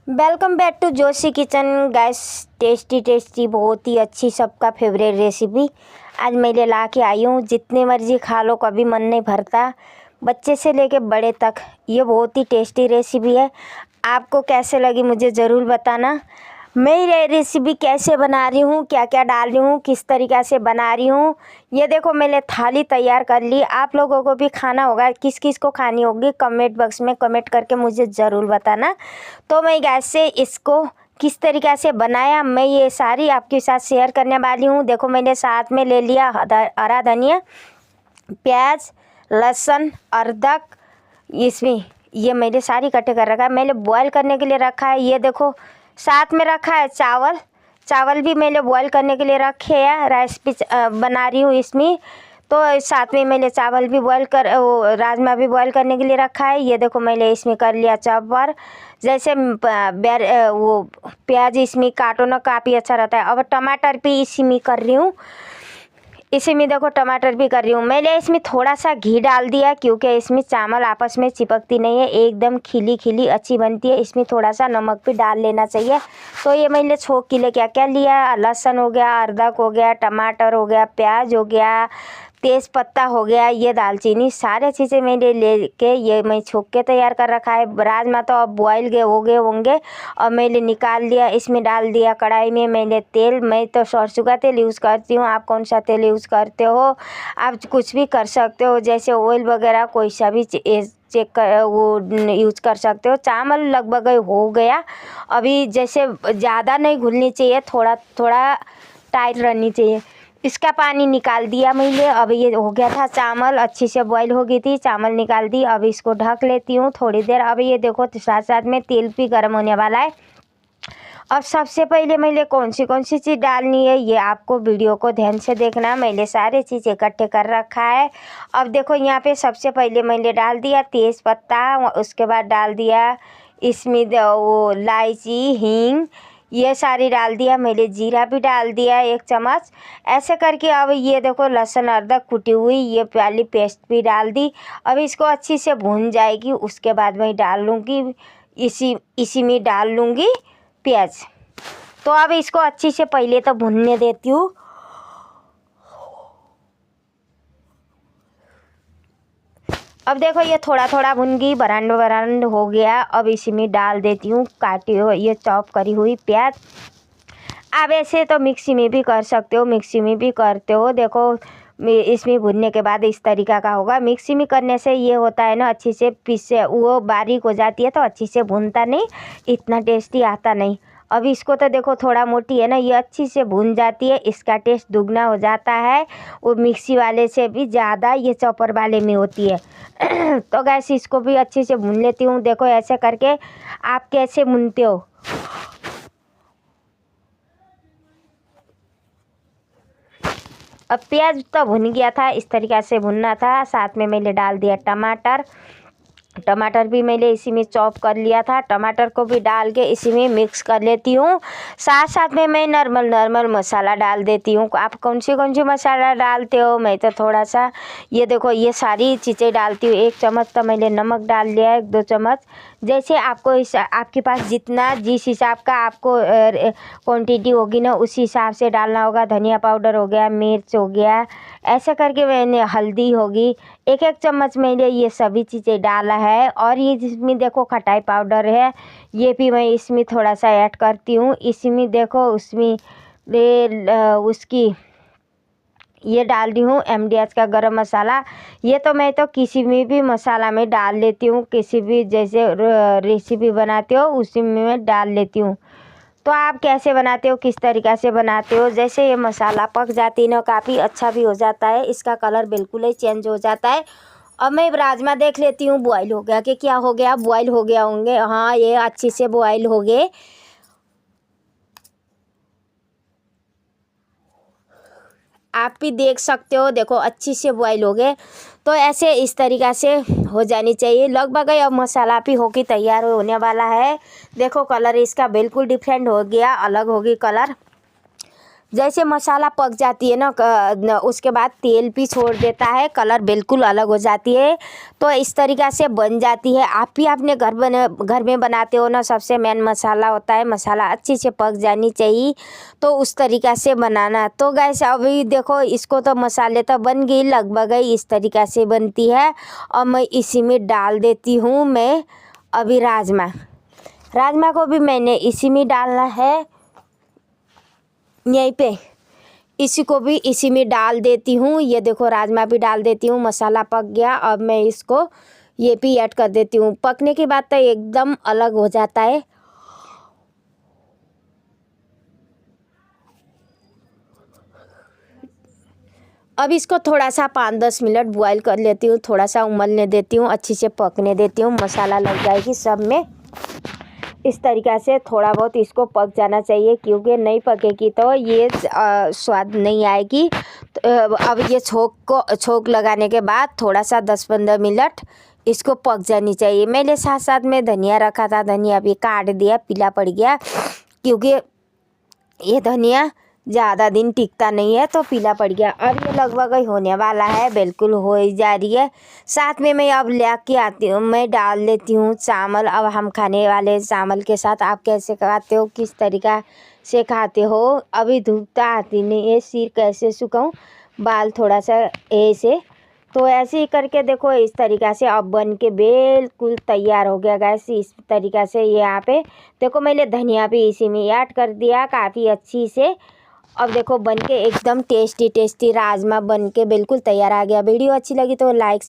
Welcome back to Joshi kitchen guys. Tasty tasty बहुत ही अच्छी सबका फेवरेट रेसिपी आज मैं ला के आई हूँ। जितने मर्जी खा लो कभी मन नहीं भरता, बच्चे से लेके बड़े तक। ये बहुत ही टेस्टी रेसिपी है। आपको कैसे लगी मुझे ज़रूर बताना। मैं ये रेसिपी कैसे बना रही हूँ, क्या क्या डाल रही हूँ, किस तरीक़ा से बना रही हूँ। ये देखो मैंने थाली तैयार कर ली। आप लोगों को भी खाना होगा, किस किस को खानी होगी कमेंट बॉक्स में कमेंट करके मुझे ज़रूर बताना। तो मैं गैस से इसको किस तरीक़ा से बनाया मैं ये सारी आपके साथ शेयर करने वाली हूँ। देखो मैंने साथ में ले लिया हरा धनिया, प्याज, लहसुन, अदरक। इसमें ये मैंने सारी कटे कर रखा है। मैंने बॉयल करने के लिए रखा है। ये देखो साथ में रखा है चावल भी मैंने बॉयल करने के लिए रखे हैं। राइस भी बना रही हूँ इसमें, तो साथ में मैंने चावल भी बॉयल कर राजमा भी बॉयल करने के लिए रखा है। ये देखो मैंने इसमें कर लिया चॉपर। जैसे वो प्याज इसमें काटो ना, काफ़ी अच्छा रहता है। अब टमाटर भी इसी में कर रही हूँ। इसी में देखो टमाटर भी कर रही हूँ। मैंने इसमें थोड़ा सा घी डाल दिया क्योंकि इसमें चावल आपस में चिपकती नहीं है, एकदम खिली खिली अच्छी बनती है। इसमें थोड़ा सा नमक भी डाल लेना चाहिए। तो ये मैंने छोंक के लिए क्या क्या लिया, लहसुन हो गया, अदरक हो गया, टमाटर हो गया, प्याज हो गया, तेज़ पत्ता हो गया, ये दालचीनी, सारे चीज़ें मैंने लेके ये मैं छोंक के तैयार कर रखा है। राजमा तो अब बॉयल गए हो गए होंगे और मैंने निकाल लिया। इसमें डाल दिया कढ़ाई में मैंने तेल। मैं तो सरसों का तेल यूज़ करती हूँ, आप कौन सा तेल यूज़ करते हो आप कुछ भी कर सकते हो, जैसे ऑयल वगैरह कोई सा भी चेक कर वो यूज़ कर सकते हो। चावल लगभग हो गया। अभी जैसे ज़्यादा नहीं घुलनी चाहिए, थोड़ा थोड़ा टाइट रहनी चाहिए। इसका पानी निकाल दिया मैंने। अब ये हो गया था, चावल अच्छी से बॉईल हो गई थी, चावल निकाल दी। अब इसको ढक लेती हूँ थोड़ी देर। अब ये देखो साथ साथ में तेल भी गर्म होने वाला है। अब सबसे पहले मैंने कौन सी चीज़ डालनी है ये आपको वीडियो को ध्यान से देखना। मैंने सारे चीज़ इकट्ठे कर रखा है। अब देखो यहाँ पे सबसे पहले मैंने डाल दिया तेज़ पत्ता, उसके बाद डाल दिया इसमें वो इलायची, हींग, ये सारी डाल दिया। मैंने जीरा भी डाल दिया 1 चम्मच। ऐसे करके अब ये देखो लहसुन अदरक कुटी हुई ये वाली पेस्ट भी डाल दी। अब इसको अच्छी से भून जाएगी, उसके बाद मैं डाल लूँगी इसी में डाल लूँगी प्याज। तो अब इसको अच्छी से पहले तो भूनने देती हूँ। अब देखो ये थोड़ा थोड़ा भुन गई, बरांड हो गया। अब इसी में डाल देती हूँ काटी हुई ये चॉप करी हुई प्याज। अब ऐसे तो मिक्सी में भी कर सकते हो, मिक्सी में भी करते हो। देखो इसमें भुनने के बाद इस तरीका का होगा। मिक्सी में करने से ये होता है ना, अच्छी से पीसे वो बारीक हो जाती है तो अच्छी से भुनता नहीं, इतना टेस्टी आता नहीं। अब इसको तो देखो थोड़ा मोटी है ना, ये अच्छी से भुन जाती है, इसका टेस्ट दुगना हो जाता है। वो मिक्सी वाले से भी ज़्यादा ये चॉपर वाले में होती है। तो गैस इसको भी अच्छे से भून लेती हूँ। देखो ऐसे करके आप कैसे भूनते हो। अब प्याज तो भुन गया था, इस तरीक़े से भुनना था। साथ में मैंने डाल दिया टमाटर भी मैंने इसी में चॉप कर लिया था। टमाटर को भी डाल के इसी में मिक्स कर लेती हूँ। साथ साथ में मैं नॉर्मल मसाला डाल देती हूँ। आप कौन सी मसाला डालते हो, मैं तो थोड़ा सा ये देखो ये सारी चीज़ें डालती हूँ। 1 चम्मच तो मैंने नमक डाल लिया है, 2 चम्मच, जैसे आपको आपके पास जितना जिस हिसाब का आपको क्वांटिटी होगी ना उसी हिसाब से डालना होगा। धनिया पाउडर हो गया, मिर्च हो गया, ऐसे करके मैंने हल्दी होगी 1 चम्मच मैंने ये सभी चीज़ें डाला है। और ये जिसमें देखो खटाई पाउडर है, ये भी मैं इसमें थोड़ा सा ऐड करती हूँ। इसमें देखो उसमें उसकी ये डाल रही हूँ MDH का गरम मसाला। ये तो मैं तो किसी में भी मसाला में डाल लेती हूँ, किसी भी जैसे रेसिपी बनाते हो उसी में मैं डाल लेती हूँ। तो आप कैसे बनाते हो, किस तरीक़ा से बनाते हो। जैसे ये मसाला पक जाती है ना, काफ़ी अच्छा भी हो जाता है, इसका कलर बिल्कुल ही चेंज हो जाता है। अब मैं राजमा देख लेती हूँ बॉयल हो गया कि क्या हो गया। बॉयल हो गया होंगे, हाँ ये अच्छी से बॉयल हो गए। आप भी देख सकते हो, देखो अच्छी से बॉयल हो गए। तो ऐसे इस तरीक़ा से हो जानी चाहिए लगभग। अब मसाला भी होके तैयार होने वाला है। देखो कलर इसका बिल्कुल डिफरेंट हो गया, अलग होगी कलर। जैसे मसाला पक जाती है ना उसके बाद तेल भी छोड़ देता है, कलर बिल्कुल अलग हो जाती है। तो इस तरीक़ा से बन जाती है। आप भी अपने घर में बनाते हो ना, सबसे मेन मसाला होता है, मसाला अच्छे से पक जानी चाहिए, तो उस तरीक़ा से बनाना। तो गैस अभी देखो इसको तो मसाले तो बन गई लगभग ही, इस तरीक़ा से बनती है। और मैं इसी में डाल देती हूँ मैं अभी राजमा को भी मैंने इसी में डालना है, यहीं पे इसी को भी इसी में डाल देती हूँ। ये देखो राजमा भी डाल देती हूँ, मसाला पक गया। अब मैं इसको ये भी ऐड कर देती हूँ। पकने के बाद तो एकदम अलग हो जाता है। अब इसको थोड़ा सा 5-10 मिनट बॉईल कर लेती हूँ, थोड़ा सा उबलने देती हूँ, अच्छी से पकने देती हूँ, मसाला लग जाएगी सब में। इस तरीक़ा से थोड़ा बहुत इसको पक जाना चाहिए, क्योंकि नहीं पकेगी तो ये स्वाद नहीं आएगी। तो अब ये छोंक लगाने के बाद थोड़ा सा 10-15 मिनट इसको पक जानी चाहिए। मैंने साथ साथ में धनिया रखा था, धनिया भी काट दिया, पीला पड़ गया, क्योंकि ये धनिया ज़्यादा दिन टिकता नहीं है, तो पीला पड़ गया। अब ये लगभग ही होने वाला है, बिल्कुल हो ही जा रही है। साथ में मैं अब ले के आती हूँ, मैं डाल लेती हूँ चावल। अब हम खाने वाले चावल के साथ आप कैसे खाते हो, किस तरीक़ा से खाते हो। अभी धूप तो आती नहीं है, सिर कैसे सुखाऊँ, बाल थोड़ा सा ऐसे, तो ऐसे ही करके देखो इस तरीक़ा से अब बन के बिल्कुल तैयार हो गया गैस। इस तरीक़ा से यहाँ पे देखो मैंने धनिया भी इसी में ऐड कर दिया काफ़ी अच्छी से। अब देखो बन के एकदम टेस्टी राजमा बन के बिल्कुल तैयार आ गया। वीडियो अच्छी लगी तो लाइक